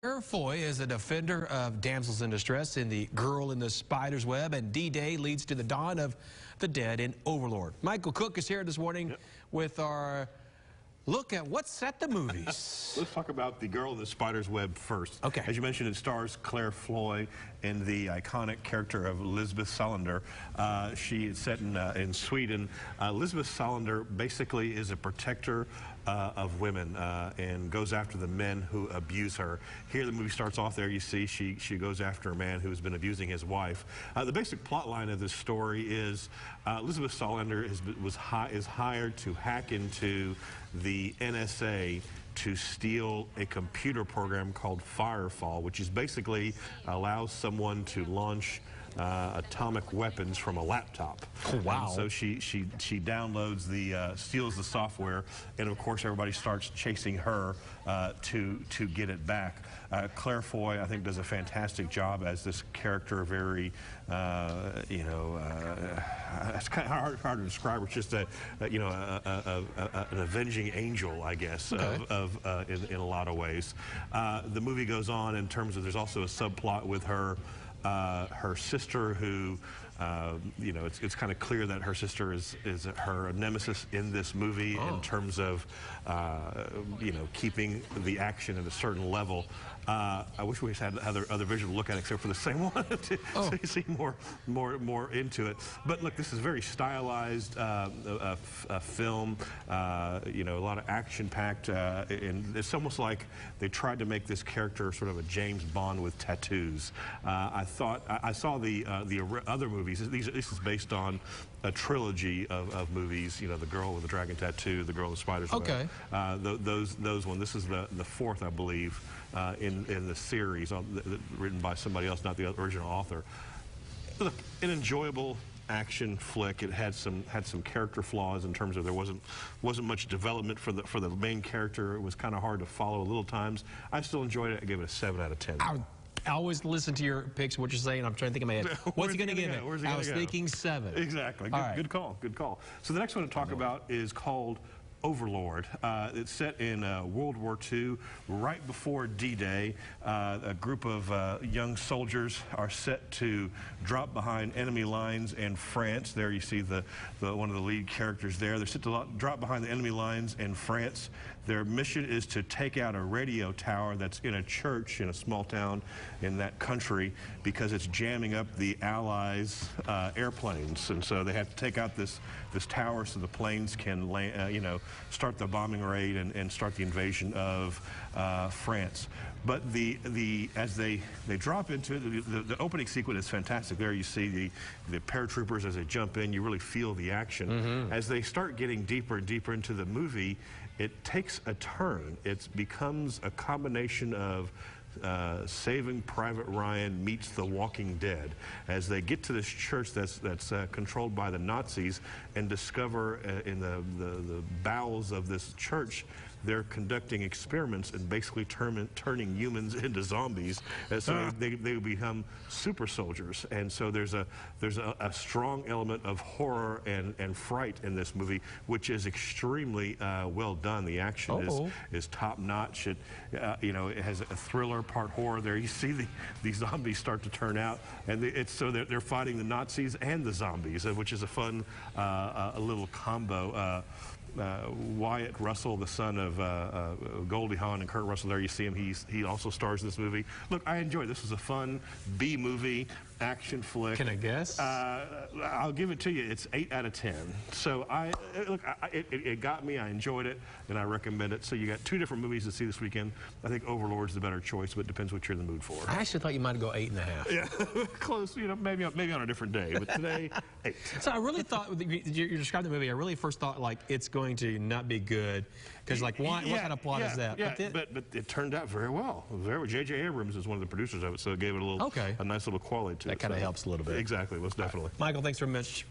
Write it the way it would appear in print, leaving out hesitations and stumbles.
Claire Foy is a defender of damsels in distress in The Girl in the Spider's Web, and D-Day leads to the dawn of the dead in Overlord. Michael Cook is here this morning with our look at what set the movies. Let's talk about The Girl in the Spider's Web first. Okay. As you mentioned, it stars Claire Foy and the iconic character of Lisbeth Salander. She is set in Sweden. Lisbeth Salander basically is a protector of women and goes after the men who abuse her. Here the movie starts off there. You see she goes after a man who's been abusing his wife. The basic plot line of this story is Lisbeth Salander is hired to hack into the NSA to steal a computer program called Firefall, which is basically allows someone to launch atomic weapons from a laptop. Oh, wow. And so she downloads steals the software, and of course everybody starts chasing her to get it back. Claire Foy, I think, does a fantastic job as this character. Very, it's kind of hard to describe. It's just an avenging angel, I guess, okay, in a lot of ways. The movie goes on in terms of there's also a subplot with her sister, who, it's kind of clear that her sister is her nemesis in this movie in terms of, keeping the action at a certain level. I wish we had other visual to look at except for the same one to see more into it. But look, this is very stylized film. A lot of action-packed, and it's almost like they tried to make this character sort of a James Bond with tattoos. I saw the other movies. This is based on a trilogy of movies. The Girl with the Dragon Tattoo, The Girl in the Spider's Web. Okay. Those one. This is the fourth, I believe, in the series, written by somebody else, not the original author. Look, an enjoyable action flick. It had some character flaws in terms of there wasn't much development for the main character. It was kind of hard to follow a little times. I still enjoyed it. I gave it a 7 out of 10. I always listen to your picks, what you're saying. I'm trying to think in my head. What's he going to give it? I was thinking 7. Exactly. Good call. Good call. So the next one to talk about is called Overlord. It's set in World War II, right before D-Day. A group of young soldiers are set to drop behind enemy lines in France. There you see one of the lead characters there. They're set to drop behind the enemy lines in France. Their mission is to take out a radio tower that's in a church in a small town in that country because it's jamming up the Allies' airplanes. And so they have to take out this tower so the planes can land, start the bombing raid and start the invasion of France. But as they drop into it, the opening sequence is fantastic. There you see the paratroopers as they jump in. You really feel the action. Mm-hmm. As they start getting deeper and deeper into the movie, it takes a turn. It becomes a combination of Saving Private Ryan meets The Walking Dead, as they get to this church that's controlled by the Nazis and discover in the bowels of this church they're conducting experiments and basically turning humans into zombies. So they become super soldiers. And so there's a strong element of horror and fright in this movie, which is extremely well done. The action is top notch. It has a thriller part horror. There you see these zombies start to turn out, and they're fighting the Nazis and the zombies, which is a fun a little combo. Wyatt Russell, the son of Goldie Hawn and Kurt Russell, there you see him. He also stars in this movie. Look, I enjoyed it. This was a fun B-movie action flick. Can I guess? I'll give it to you. It's 8 out of 10. So it got me. I enjoyed it, and I recommend it. So you got 2 different movies to see this weekend. I think Overlord's the better choice, but it depends what you're in the mood for. I actually thought you might go 8.5. Yeah, close. Maybe on a different day, but today 8. So I really thought you described the movie. I really first thought like it's going to not be good because what kind of plot is that? Yeah, but it turned out very well. J.J. Abrams is one of the producers of it, so it gave it a nice little quality to it. That kind of helps a little bit. Exactly, most definitely. Michael, thanks very much.